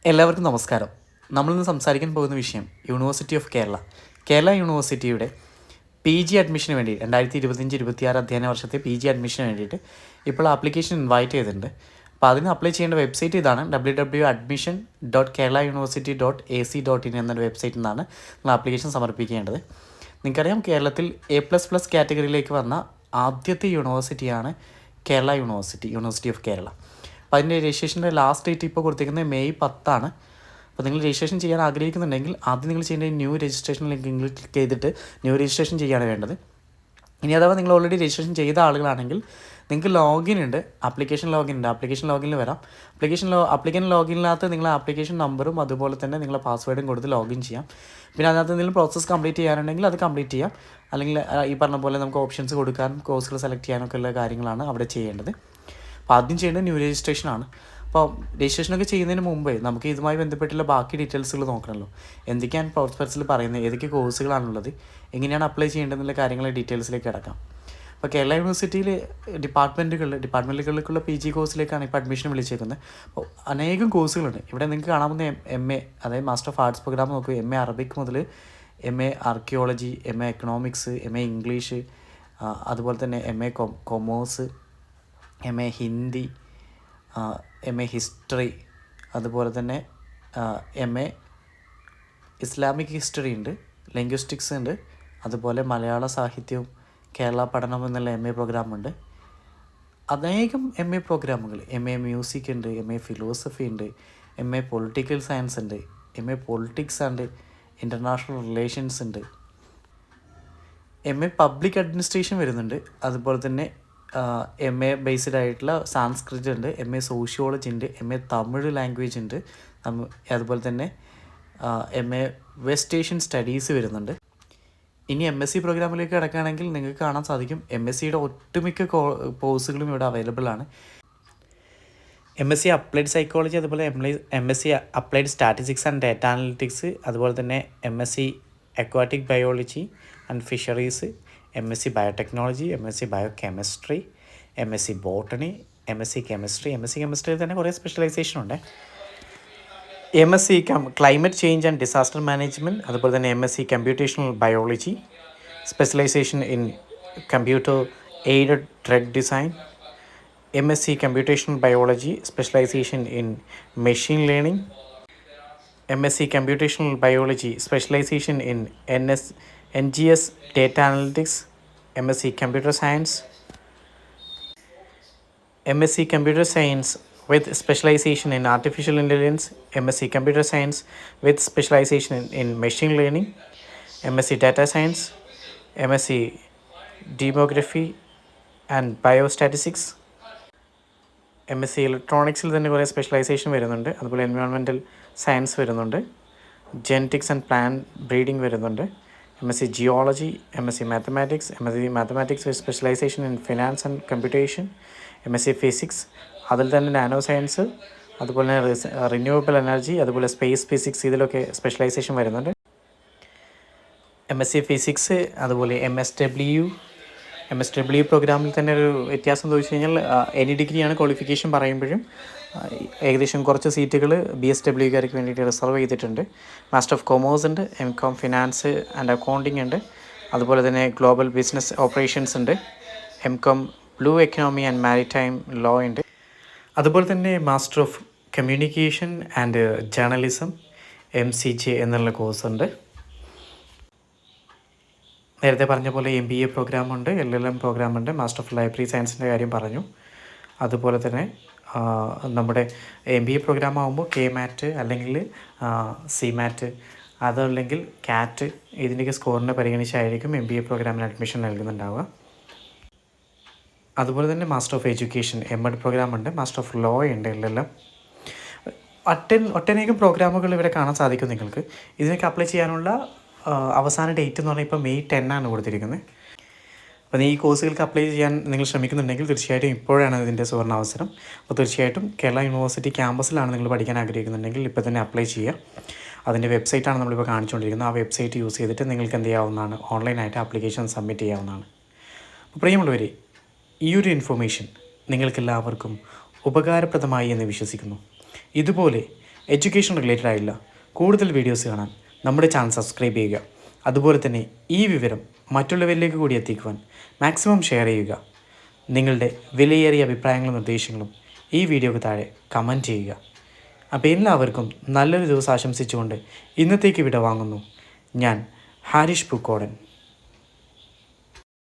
എല്ലാവർക്കും നമസ്കാരം. നമ്മളിന്ന് സംസാരിക്കാൻ പോകുന്ന വിഷയം യൂണിവേഴ്സിറ്റി ഓഫ് കേരള യൂണിവേഴ്സിറ്റിയുടെ PG അഡ്മിഷന് വേണ്ടി 2025-26 അധ്യയന വർഷത്തെ PG അഡ്മിഷന് വേണ്ടിയിട്ട് ഇപ്പോൾ ആപ്ലിക്കേഷൻ ഇൻവൈറ്റ് ചെയ്തിട്ടുണ്ട്. അപ്പോൾ അതിന് അപ്ലൈ ചെയ്യേണ്ട വെബ്സൈറ്റ് ഇതാണ് www.keralauniversity.ac.in എന്നൊരു വെബ്സൈറ്റിൽ നിന്നാണ് നിങ്ങൾ ആപ്ലിക്കേഷൻ സമർപ്പിക്കേണ്ടത്. നിങ്ങൾക്കറിയാം, കേരളത്തിൽ A++ കാറ്റഗറിയിലേക്ക് വന്ന ആദ്യത്തെ യൂണിവേഴ്സിറ്റിയാണ് യൂണിവേഴ്സിറ്റി ഓഫ് കേരള. അപ്പോൾ അതിൻ്റെ രജിസ്ട്രേഷൻ്റെ ലാസ്റ്റ് ഡേറ്റ് ഇപ്പോൾ കൊടുത്തിരിക്കുന്നത് May 10. അപ്പോൾ നിങ്ങൾ രജിസ്ട്രേഷൻ ചെയ്യാൻ ആഗ്രഹിക്കുന്നുണ്ടെങ്കിൽ ആദ്യം നിങ്ങൾ ചെയ്യേണ്ട ന്യൂ രജിസ്ട്രേഷൻ ലിങ്ക് ക്ലിക്ക് ചെയ്തിട്ട് ന്യൂ രജിസ്ട്രേഷൻ ചെയ്യുകയാണ് വേണ്ടത്. ഇനി അഥവാ നിങ്ങൾ ഓൾറെഡി രജിസ്ട്രേഷൻ ചെയ്ത ആളുകളാണെങ്കിൽ നിങ്ങൾക്ക് ലോഗിൻ ഉണ്ട്, ആപ്ലിക്കേഷൻ ലോഗിനിൽ വരാം. ആപ്ലിക്കേഷൻ ലോഗിനിനകത്ത് നിങ്ങൾ ആപ്ലിക്കേഷൻ നമ്പറും അതുപോലെ തന്നെ നിങ്ങളെ പാസ്വേഡും കൊടുത്ത് ലോഗിൻ ചെയ്യാം. പിന്നെ അതിനകത്ത് എന്തെങ്കിലും പ്രോസസ്സ് കംപ്ലീറ്റ് ചെയ്യാനുണ്ടെങ്കിൽ അത് കംപ്ലീറ്റ് ചെയ്യാം. അല്ലെങ്കിൽ ഈ പറഞ്ഞ പോലെ നമുക്ക് ഓപ്ഷൻസ് കൊടുക്കാനും കോഴ്സുകൾ സെലക്ട് ചെയ്യാനൊക്കെ ഉള്ള കാര്യങ്ങളാണ് അവിടെ ചെയ്യേണ്ടത്. അപ്പോൾ ആദ്യം ചെയ്യേണ്ടത് ന്യൂ രജിസ്ട്രേഷനാണ്. അപ്പോൾ രജിസ്ട്രേഷനൊക്കെ ചെയ്യുന്നതിന് മുമ്പേ നമുക്ക് ഇതുമായി ബന്ധപ്പെട്ടുള്ള ബാക്കി ഡീറ്റെയിൽസുകൾ നോക്കണമല്ലോ. എന്തൊക്കെയാണ് പ്രോസ്പെക്ടസിൽ പറയുന്നത്, ഏതൊക്കെ കോഴ്സുകളാണുള്ളത്, എങ്ങനെയാണ് അപ്ലൈ ചെയ്യേണ്ടതെന്നുള്ള കാര്യങ്ങൾ ഡീറ്റെയിൽസിലേക്ക് കിടക്കാം. അപ്പോൾ കേരള യൂണിവേഴ്സിറ്റിയിൽ ഡിപ്പാർട്ട്മെൻറ്റുകളിലേക്കുള്ള PG കോഴ്സിലേക്കാണ് ഇപ്പോൾ അഡ്മിഷൻ വിളിച്ചേക്കുന്നത്. അപ്പോൾ അനേകം കോഴ്സുകളുണ്ട്. ഇവിടെ നിങ്ങൾക്ക് കാണാവുന്ന MA, അതായത് മാസ്റ്റർ ഓഫ് ആർട്സ് പ്രോഗ്രാം നോക്കുക. MA അറബിക് മുതൽ MA archaeology, MA economics, MA English, അതുപോലെ തന്നെ MA commerce, MA Hindi, MA history, അതുപോലെ തന്നെ MA ഇസ്ലാമിക് ഹിസ്റ്ററി ഉണ്ട്, ലിംഗ്വിസ്റ്റിക്സ് ഉണ്ട്, അതുപോലെ മലയാള സാഹിത്യവും കേരള പഠനം എന്നുള്ള MA പ്രോഗ്രാമുണ്ട്. അനേകം MA പ്രോഗ്രാമുകൾ, MA മ്യൂസിക് ഉണ്ട്, MA ഫിലോസഫി ഉണ്ട്, MA പൊളിറ്റിക്കൽ സയൻസ് ഉണ്ട്, MA politics and international relations ഉണ്ട്, MA പബ്ലിക് അഡ്മിനിസ്ട്രേഷൻ വരുന്നുണ്ട്. അതുപോലെ തന്നെ MA ബേസ്ഡ് ആയിട്ടുള്ള സാൻസ്ക്രിറ്റ് ഉണ്ട്, MA സോഷ്യോളജി ഉണ്ട്, MA തമിഴ് ലാംഗ്വേജ് ഉണ്ട്, അതുപോലെ തന്നെ MA വെസ്റ്റ് ഏഷ്യൻ സ്റ്റഡീസ് വരുന്നുണ്ട്. ഇനി MSc പ്രോഗ്രാമിലേക്ക് കിടക്കുകയാണെങ്കിൽ നിങ്ങൾക്ക് കാണാൻ സാധിക്കും MScയുടെ ഒട്ടുമിക്ക കോഴ്സുകളും ഇവിടെ അവൈലബിൾ ആണ്. MSc അപ്ലൈഡ് സൈക്കോളജി, അതുപോലെ MSc applied statistics and data analytics, അതുപോലെ തന്നെ MSc aquatic biology and fisheries, MSc biotechnology, MSc biochemistry, MSc botany, MSc കെമിസ്ട്രിയിൽ തന്നെ കുറേ സ്പെഷ്യലൈസേഷൻ ഉണ്ട്. MSc climate change and disaster management, അതുപോലെ തന്നെ MSc computational biology, specialisation in computer aided drug design, MSc computational biology, specialisation in machine learning, MSc computational biology, specialisation in NGS data analytics, MSc computer science, MSc computer science with specialization in artificial intelligence, MSc computer science with specialization in machine learning, MSc data science, MSc demography and biostatistics, MSc ഇലക്ട്രോണിക്സിൽ തന്നെ കുറേ specialisation വരുന്നുണ്ട്. അതുപോലെ environmental science വരുന്നുണ്ട്, genetics and plant breeding വരുന്നുണ്ട്, MSc geology, MSc mathematics with specialisation in finance and computation, MSc physics, അതിൽ തന്നെ nano science, അതുപോലെ തന്നെ റിന്യൂവബിൾ എനർജി, അതുപോലെ സ്പേസ് ഫിസിക്സ്, ഇതിലൊക്കെ സ്പെഷ്യലൈസേഷൻ വരുന്നുണ്ട്. MSc ഫിസിക്സ്, അതുപോലെ MSW പ്രോഗ്രാമിൽ തന്നെ ഒരു വ്യത്യാസം എന്ന് വെച്ച് കഴിഞ്ഞാൽ എനി ഡിഗ്രിയാണ് ക്വാളിഫിക്കേഷൻ പറയുമ്പോഴും ഏകദേശം കുറച്ച് സീറ്റുകൾ BSWക്കാർക്ക് വേണ്ടിയിട്ട് റിസർവ് ചെയ്തിട്ടുണ്ട്. മാസ്റ്റർ ഓഫ് കൊമേഴ്സ് ഉണ്ട്, MCom ഫിനാൻസ് ആൻഡ് അക്കൗണ്ടിങ് ഉണ്ട്, അതുപോലെ തന്നെ ഗ്ലോബൽ ബിസിനസ് ഓപ്പറേഷൻസ് ഉണ്ട്, MCom blue economy and maritime law ഉണ്ട്, അതുപോലെ തന്നെ master of communication and journalism MCJ എന്നുള്ള കോഴ്സുണ്ട്. നേരത്തെ പറഞ്ഞ പോലെ MBA പ്രോഗ്രാമുണ്ട്, LLM പ്രോഗ്രാമുണ്ട്, മാസ്റ്റർ ഓഫ് ലൈബ്രറി സയൻസിൻ്റെ കാര്യം പറഞ്ഞു. അതുപോലെ തന്നെ നമ്മുടെ MBA പ്രോഗ്രാം ആകുമ്പോൾ KMAT അല്ലെങ്കിൽ CMAT, അതല്ലെങ്കിൽ CAT, ഇതിൻ്റെയൊക്കെ സ്കോറിനെ പരിഗണിച്ചായിരിക്കും MBA പ്രോഗ്രാമിന് അഡ്മിഷൻ നൽകുന്നുണ്ടാവുക. അതുപോലെ തന്നെ മാസ്റ്റർ ഓഫ് എഡ്യൂക്കേഷൻ MEd പ്രോഗ്രാമുണ്ട്, മാസ്റ്റർ ഓഫ് ലോ ഉണ്ട്, LLM. ഒട്ടനേകം പ്രോഗ്രാമുകൾ ഇവിടെ കാണാൻ സാധിക്കും നിങ്ങൾക്ക്. ഇതിനൊക്കെ അപ്ലൈ ചെയ്യാനുള്ള അവസാന ഡേറ്റ് എന്ന് പറഞ്ഞാൽ ഇപ്പോൾ May 10 കൊടുത്തിരിക്കുന്നത്. അപ്പോൾ ഈ കോഴ്സുകൾക്ക് അപ്ലൈ ചെയ്യാൻ നിങ്ങൾ ശ്രമിക്കുന്നുണ്ടെങ്കിൽ തീർച്ചയായിട്ടും ഇപ്പോഴാണ് ഇതിൻ്റെ സുവർണ്ണ അവസരം. അപ്പോൾ തീർച്ചയായിട്ടും കേരള യൂണിവേഴ്സിറ്റി ക്യാമ്പസിലാണ് നിങ്ങൾ പഠിക്കാൻ ആഗ്രഹിക്കുന്നുണ്ടെങ്കിൽ ഇപ്പോൾ തന്നെ അപ്ലൈ ചെയ്യുക. അതിൻ്റെ വെബ്സൈറ്റാണ് നമ്മളിപ്പോൾ കാണിച്ചുകൊണ്ടിരിക്കുന്നത്. ആ വെബ്സൈറ്റ് യൂസ് ചെയ്തിട്ട് നിങ്ങൾക്ക് എന്ത് ചെയ്യാവുന്നതാണ്, ഓൺലൈനായിട്ട് ആപ്ലിക്കേഷൻ സബ്മിറ്റ് ചെയ്യാവുന്നതാണ്. അപ്പോൾ പ്രിയമുള്ളവരെ, ഈ ഒരു ഇൻഫർമേഷൻ നിങ്ങൾക്കെല്ലാവർക്കും ഉപകാരപ്രദമായി എന്ന് വിശ്വസിക്കുന്നു. ഇതുപോലെ എഡ്യൂക്കേഷൻ റിലേറ്റഡ് ആയിട്ടുള്ള കൂടുതൽ വീഡിയോസ് കാണാൻ നമ്മുടെ ചാനൽ സബ്സ്ക്രൈബ് ചെയ്യുക. അതുപോലെ തന്നെ ഈ വിവരം മറ്റുള്ളവരിലേക്ക് കൂടി എത്തിക്കുവാൻ മാക്സിമം ഷെയർ ചെയ്യുക. നിങ്ങളുടെ വിലയേറിയ അഭിപ്രായങ്ങളും നിർദ്ദേശങ്ങളും ഈ വീഡിയോക്ക് താഴെ കമൻറ്റ് ചെയ്യുക. അപ്പോൾ എല്ലാവർക്കും നല്ലൊരു ദിവസം ആശംസിച്ചുകൊണ്ട് ഇന്നത്തേക്ക് വിട വാങ്ങുന്നു. ഞാൻ ഹാരിഷ് പൂക്കോടൻ.